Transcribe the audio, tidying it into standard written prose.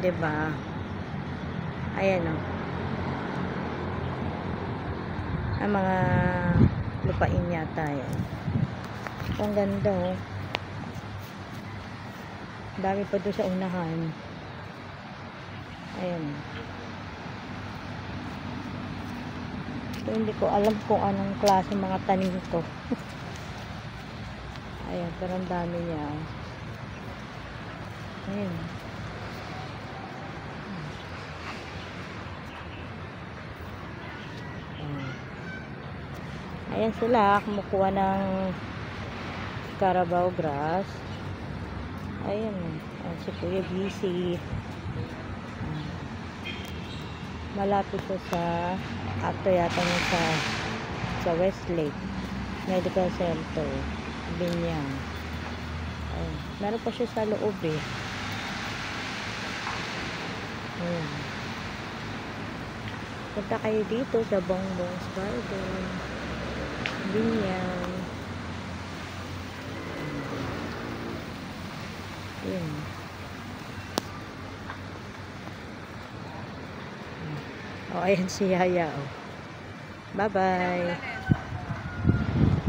'Diba? Ayan o. Ang mga lupain yata yan. Ang ganda o. Dami pa doon sa unahan. Ayan. So, hindi ko alam kung anong klase mga tanim to. Ayan, pero ang dami niya. Ayan. Ayan sila, kumukuha ng Carabao grass. Ayan, si Kuya busy. Malapit siya sa ato yata niya sa Westlake Medical Center, Binyang. Ayan, meron pa siya sa loob eh. Ayan. Punta kayo dito sa Bongbong's Garden, Binyang. Ayan. Oh, ayan si Yaya. Oh. Bye-bye.